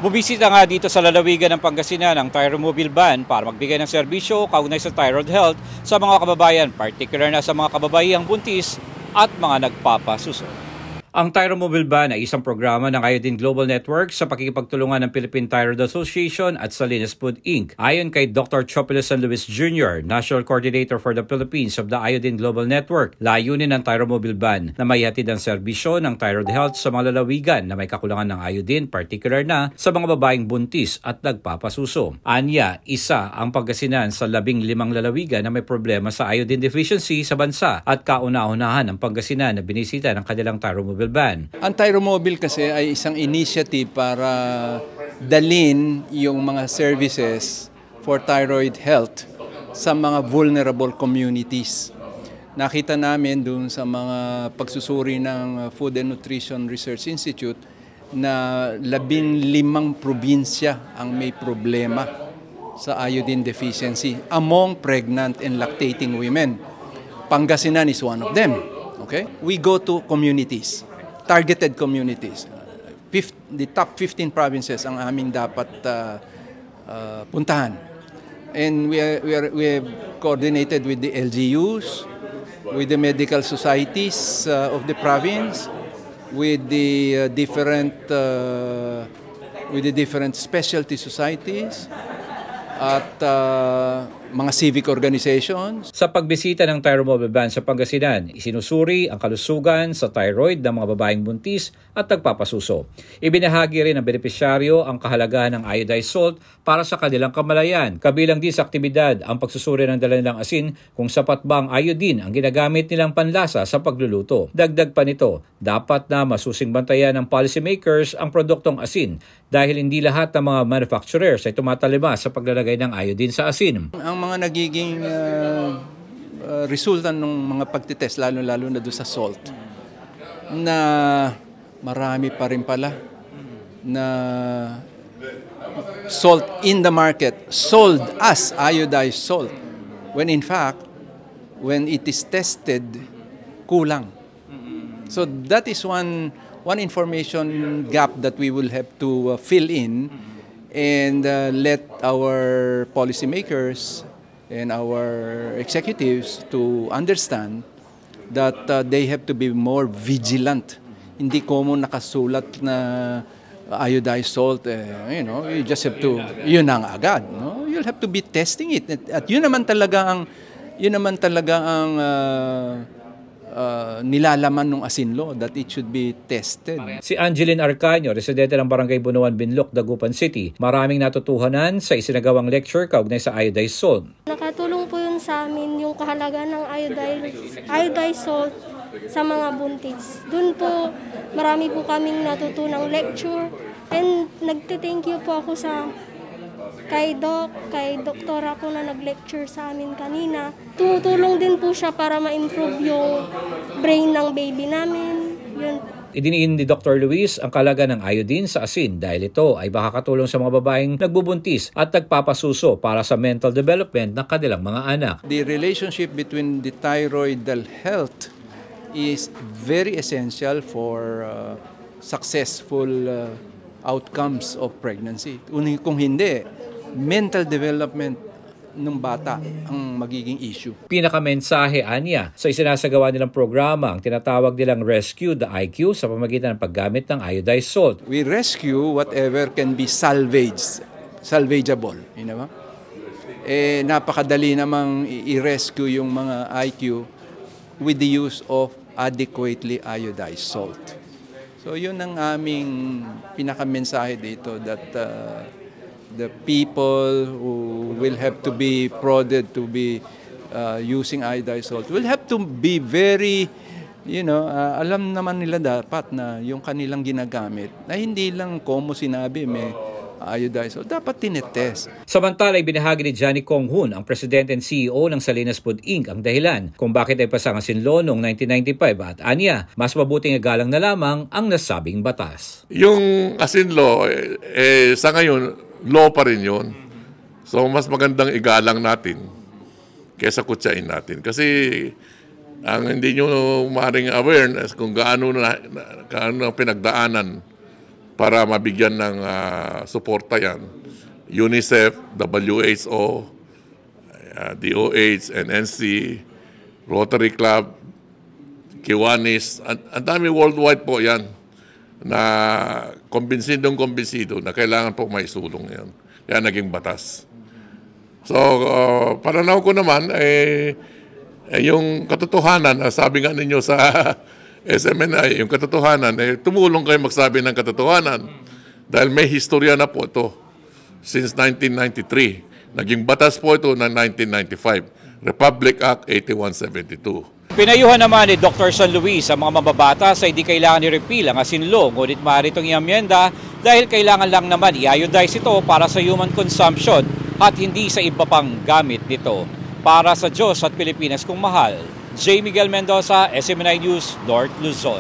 Bubisita nga dito sa lalawigan ng Pangasinan ang Thyromobile Van para magbigay ng serbisyo kaugnay sa thyroid health sa mga kababayan, particular na sa mga kababayang buntis at mga nagpapasuso. Ang Thyromobile Van ay isang programa ng Iodine Global Network sa pakikipagtulungan ng Philippine Thyroid Association at Salinas Food Inc. Ayon kay Dr. Chopilo San Luis Jr., National Coordinator for the Philippines of the Iodine Global Network, layunin ng Thyromobile Van na maihatid ang serbisyo ng thyroid health sa mga lalawigan na may kakulangan ng iodine, particular na sa mga babaeng buntis at nagpapasuso. Anya, isa ang Pangasinan sa 15 lalawigan na may problema sa iodine deficiency sa bansa at kauna-unahan ng Pangasinan na binisita ng kanilang Thyromobile Van. Ang Thyromobile kasi ay isang initiative para dalin yung mga services for thyroid health sa mga vulnerable communities. Nakita namin dun sa mga pagsusuri ng Food and Nutrition Research Institute na 15 probinsya ang may problema sa iodine deficiency among pregnant and lactating women. Pangasinan is one of them. Okay? We go to communities. Targeted communities. The top 15 provinces ang aming dapat puntahan. And we have coordinated with the LGUs, with the medical societies of the province, with the different specialty societies, at mga civic organizations. Sa pagbisita ng Thyromobile Van sa Pangasinan, isinusuri ang kalusugan sa thyroid ng mga babaeng buntis at nagpapasuso. Ibinahagi rin ng benepisyaryo ang kahalagahan ng iodized salt para sa kanilang kamalayan. Kabilang din sa aktibidad ang pagsusuri ng dala nilang asin kung sapat ba ang iodine ang ginagamit nilang panlasa sa pagluluto. Dagdag pa nito, dapat na masusing bantayan ng policymakers ang produktong asin dahil hindi lahat ng mga manufacturers ay tumatalima sa paglalagay ng iodine sa asin. Ang mga nagiging resulta ng mga pagtitest, lalo-lalo na doon sa salt, na marami pa rin pala na salt in the market sold as iodized salt, when in fact, when it is tested, kulang. So that is one information gap that we will have to fill in and let our policymakers and our executives to understand that they have to be more vigilant. Hindi common nakasulat na iodized salt, you just have to, yun ang agad. No? You'll have to be testing it. At yun naman talaga ang nilalaman ng asin law, that it should be tested. Si Angeline Arcaño, residente ng Barangay Bunuan, Binloc, Dagupan City, maraming natutuhanan sa isinagawang lecture kaugnay sa iodized salt. Nakatulong po yun sa amin yung kahalaga ng iodized salt sa mga buntis. Doon po marami po kaming natutunang lecture and nagte-thank you po ako sa kay doktora ko na nag-lecture sa amin kanina. Tumutulong din po siya para ma-improve yung brain ng baby namin. Yun. Idiniin ni Dr. Luis ang kalaga ng iodine sa asin dahil ito ay makakatulong sa mga babaeng nagbubuntis at nagpapasuso para sa mental development ng kanilang mga anak. The relationship between the thyroidal health is very essential for successful outcomes of pregnancy. Kung hindi, mental development ng bata ang magiging issue. Pinakamensahe anya sa isinasagawa nilang programa ang tinatawag nilang Rescue the IQ sa pamamagitan ng paggamit ng iodized salt. We rescue whatever can be salvageable. You know? Napakadali namang i-rescue yung mga IQ with the use of adequately iodized salt. So yun ang aming pinakamensahe dito, that the people who will have to be prodded to be using iodized salt will have to be very, alam naman nila dapat na yung kanilang ginagamit, na hindi lang como sinabi may iodized salt, dapat tinetest. Samantala, ibinahagi ni Johnny Kong Hoon, ang President and CEO ng Salinas Food Inc., ang dahilan kung bakit ay pasang asin law noong 1995 at anya, mas mabuting igalang na lamang ang nasabing batas. Yung asin law, sa ngayon, law pa rin yun. So, mas magandang igalang natin kaysa kutsain natin. Kasi, ang hindi nyo maaaring awareness kung gaano pinagdaanan para mabigyan ng suporta yan. UNICEF, WHO, DOH, NNC, Rotary Club, Kiwanis, ang dami worldwide po yan na kumbinsido na kailangan po may sulong yan. Kaya naging batas. So, pananaw ko naman, yung katotohanan, sabi nga ninyo sa SMNI, yung katotohanan, tumulong kayo magsabi ng katotohanan dahil may historya na po ito since 1993. Naging batas po ito ng 1995, Republic Act 8172. Pinayuhan naman ni Dr. San Luis sa mga mababatas ay di kailangan i-repeal ang asinlo, ngunit maaari itong i-amyenda dahil kailangan lang naman i-iodize ito para sa human consumption at hindi sa iba pang gamit nito. Para sa Diyos at Pilipinas kung mahal, J. Miguel Mendoza, SMNI News, North Luzon.